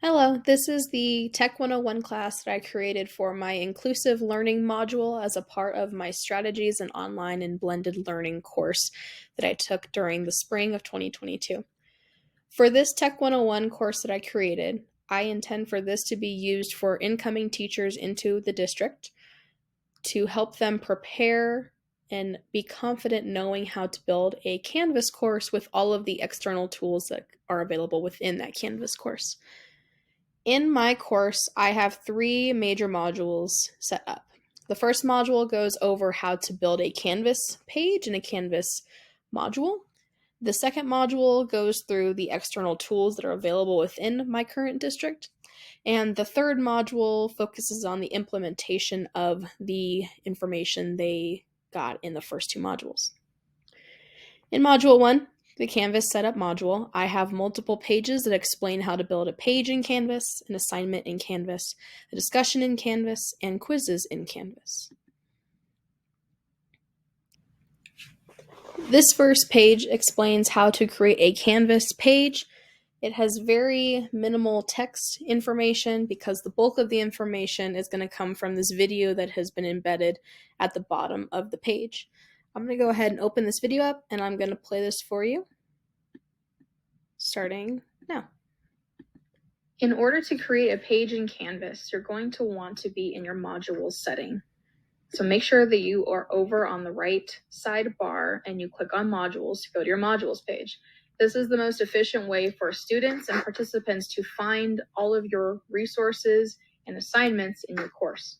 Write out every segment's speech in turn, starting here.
Hello, this is the Tech 101 class that I created for my inclusive learning module as a part of my strategies and online and blended learning course that I took during the spring of 2022. For this Tech 101 course that I created, I intend for this to be used for incoming teachers into the district to help them prepare and be confident knowing how to build a Canvas course with all of the external tools that are available within that Canvas course. In my course, I have three major modules set up. The first module goes over how to build a Canvas page and a Canvas module. The second module goes through the external tools that are available within my current district. And the third module focuses on the implementation of the information they got in the first two modules. In Module 1, the Canvas Setup module, I have multiple pages that explain how to build a page in Canvas, an assignment in Canvas, a discussion in Canvas, and quizzes in Canvas. This first page explains how to create a Canvas page. It has very minimal text information because the bulk of the information is going to come from this video that has been embedded at the bottom of the page. I'm going to go ahead and open this video up and I'm going to play this for you, starting now. In order to create a page in Canvas, you're going to want to be in your modules setting. So make sure that you are over on the right sidebar and you click on modules to go to your modules page. This is the most efficient way for students and participants to find all of your resources and assignments in your course.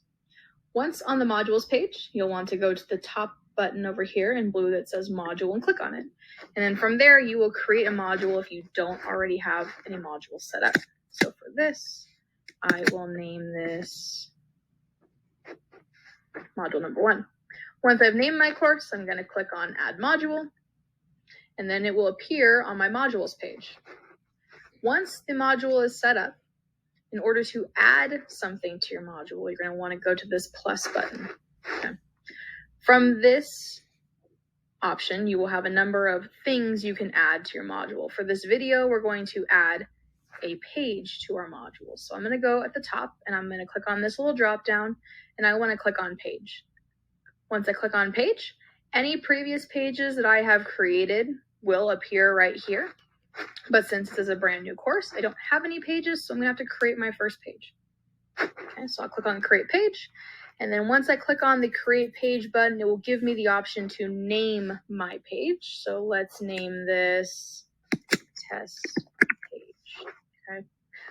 Once on the modules page, you'll want to go to the top button over here in blue that says module and click on it. And then from there, you will create a module if you don't already have any modules set up. So for this, I will name this module number 1. Once I've named my course, I'm going to click on add module, and then it will appear on my modules page. Once the module is set up, in order to add something to your module, you're going to want to go to this plus button. Okay. From this option, you will have a number of things you can add to your module. For this video, we're going to add a page to our module. So I'm going to go at the top and I'm going to click on this little drop down and I want to click on page. Once I click on page, any previous pages that I have created will appear right here. But since this is a brand new course, I don't have any pages, so I'm going to have to create my first page. Okay, so I'll click on create page. And then once I click on the create page button, it will give me the option to name my page. So let's name this test page. Okay.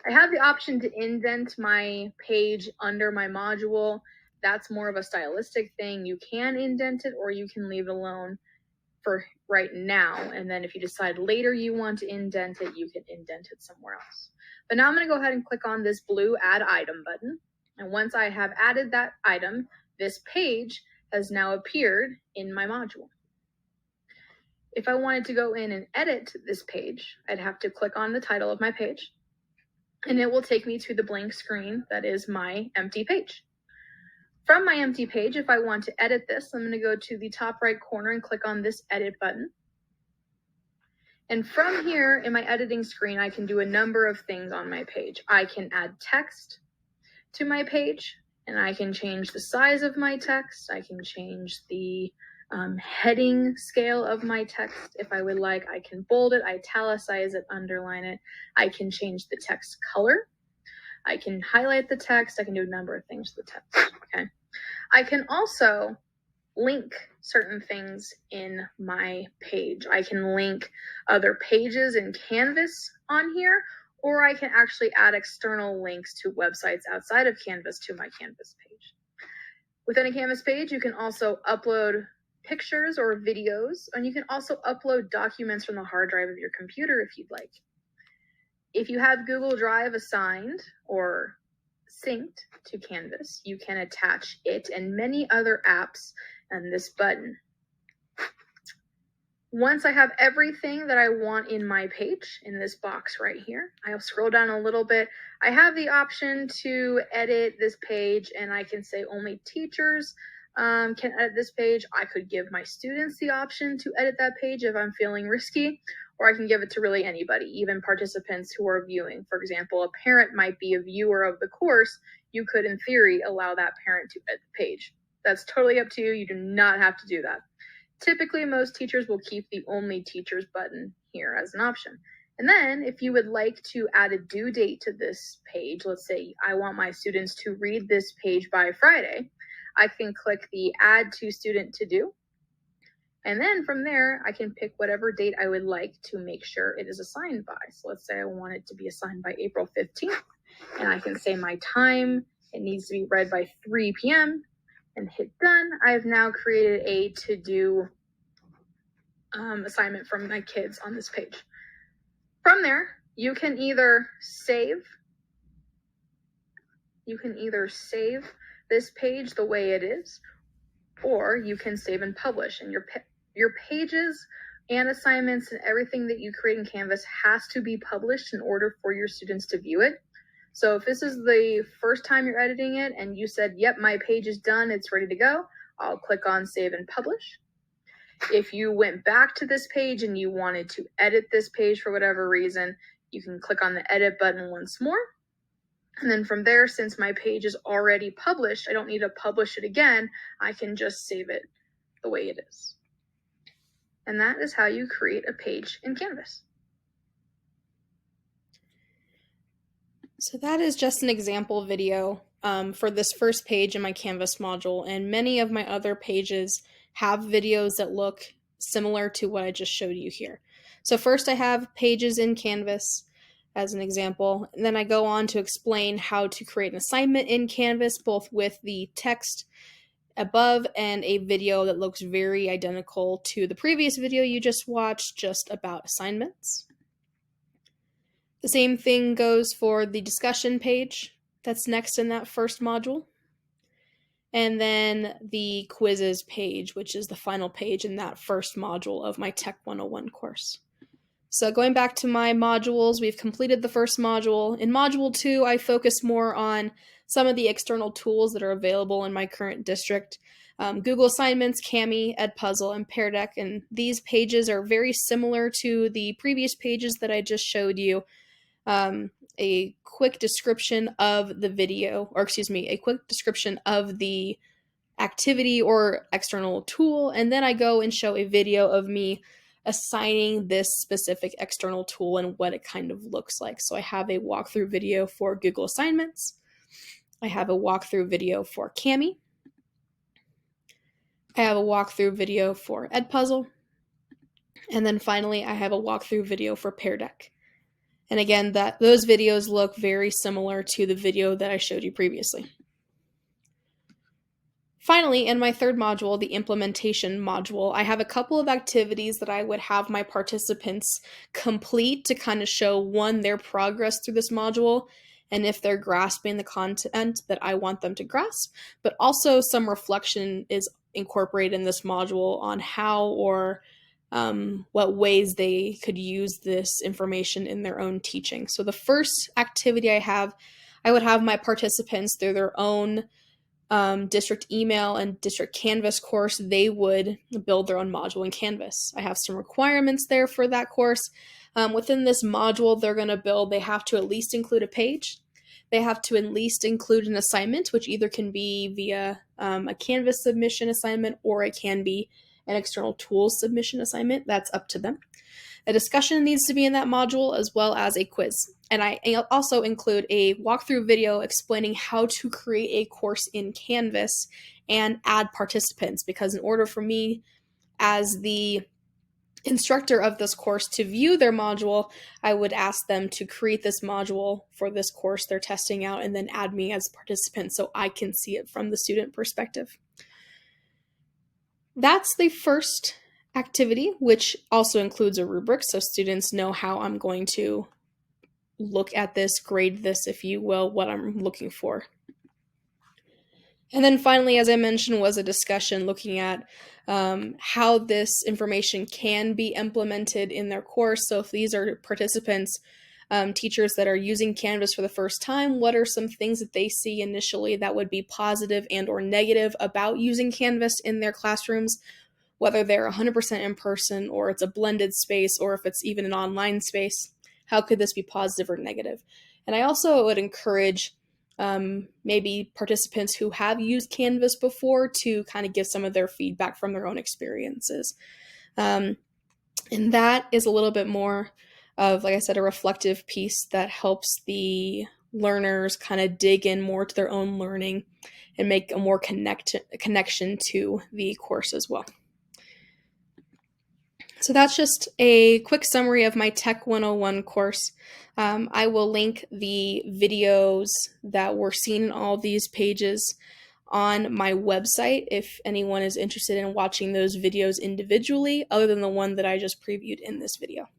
I have the option to indent my page under my module. That's more of a stylistic thing. You can indent it or you can leave it alone for right now. And then if you decide later you want to indent it, you can indent it somewhere else. But now I'm going to go ahead and click on this blue add item button. And once I have added that item, this page has now appeared in my module. If I wanted to go in and edit this page, I'd have to click on the title of my page, and it will take me to the blank screen that is my empty page. From my empty page, if I want to edit this, I'm going to go to the top right corner and click on this edit button. And from here in my editing screen, I can do a number of things on my page. I can add text to my page, and I can change the size of my text. I can change the heading scale of my text if I would like. I can bold it, italicize it, underline it. I can change the text color. I can highlight the text. I can do a number of things to the text. Okay. I can also link certain things in my page. I can link other pages in Canvas on here, or I can actually add external links to websites outside of Canvas to my Canvas page. Within a Canvas page, you can also upload pictures or videos, and you can also upload documents from the hard drive of your computer if you'd like. If you have Google Drive assigned or synced to Canvas, you can attach it and many other apps and this button. Once I have everything that I want in my page, in this box right here, I'll scroll down a little bit. I have the option to edit this page, and I can say only teachers can edit this page. I could give my students the option to edit that page if I'm feeling risky, or I can give it to really anybody, even participants who are viewing. For example, a parent might be a viewer of the course. You could, in theory, allow that parent to edit the page. That's totally up to you. You do not have to do that. Typically, most teachers will keep the Only Teachers button here as an option. And then if you would like to add a due date to this page, let's say I want my students to read this page by Friday, I can click the Add to Student to Do. And then from there, I can pick whatever date I would like to make sure it is assigned by. So let's say I want it to be assigned by April 15th. And I can say my time, it needs to be read by 3 p.m. and hit done. I've now created a to-do assignment from my kids on this page. From there, you can either save this page the way it is, or you can save and publish. And your pages and assignments and everything that you create in Canvas has to be published in order for your students to view it. So if this is the first time you're editing it and you said, yep, my page is done, it's ready to go, I'll click on Save and Publish. If you went back to this page and you wanted to edit this page for whatever reason, you can click on the Edit button once more. And then from there, since my page is already published, I don't need to publish it again. I can just save it the way it is. And that is how you create a page in Canvas. So that is just an example video for this first page in my Canvas module, and many of my other pages have videos that look similar to what I just showed you here. So first I have pages in Canvas as an example, and then I go on to explain how to create an assignment in Canvas, both with the text above and a video that looks very identical to the previous video you just watched, just about assignments. The same thing goes for the discussion page that's next in that first module. And then the quizzes page, which is the final page in that first module of my Tech 101 course. So going back to my modules, we've completed the first module. In Module 2, I focus more on some of the external tools that are available in my current district. Google Assignments, Kami, Edpuzzle, and Pear Deck. And these pages are very similar to the previous pages that I just showed you. A quick description of the video, or excuse me, a quick description of the activity or external tool, and then I go and show a video of me assigning this specific external tool and what it kind of looks like. So I have a walkthrough video for Google Assignments. I have a walkthrough video for Kami. I have a walkthrough video for Edpuzzle. And then finally, I have a walkthrough video for Pear Deck. And again, those videos look very similar to the video that I showed you previously. Finally, in my third module, the implementation module, I have a couple of activities that I would have my participants complete to kind of show, one, their progress through this module, and if they're grasping the content that I want them to grasp, but also some reflection is incorporated in this module on how or what ways they could use this information in their own teaching. So the first activity I would have my participants through their own district email and district Canvas course, they would build their own module in Canvas. I have some requirements there for that course. Within this module they have to at least include a page. They have to at least include an assignment, which either can be via a Canvas submission assignment or it can be an external tools submission assignment. That's up to them. A discussion needs to be in that module, as well as a quiz. And I also include a walkthrough video explaining how to create a course in Canvas and add participants, because in order for me as the instructor of this course to view their module, I would ask them to create this module for this course they're testing out and then add me as a participant so I can see it from the student perspective. That's the first activity, which also includes a rubric, so students know how I'm going to look at this, grade this, if you will, what I'm looking for. And then finally, as I mentioned, was a discussion looking at how this information can be implemented in their course. So if these are participants, teachers that are using Canvas for the first time, what are some things that they see initially that would be positive and or negative about using Canvas in their classrooms? whether they're 100% in person or it's a blended space or if it's even an online space. How could this be positive or negative? And I also would encourage maybe participants who have used Canvas before to kind of give some of their feedback from their own experiences. And that is a little bit more of, like I said, a reflective piece that helps the learners kind of dig in more to their own learning and make a more connection to the course as well. So that's just a quick summary of my Tech 101 course. I will link the videos that were seen in all these pages on my website if anyone is interested in watching those videos individually, other than the one that I just previewed in this video.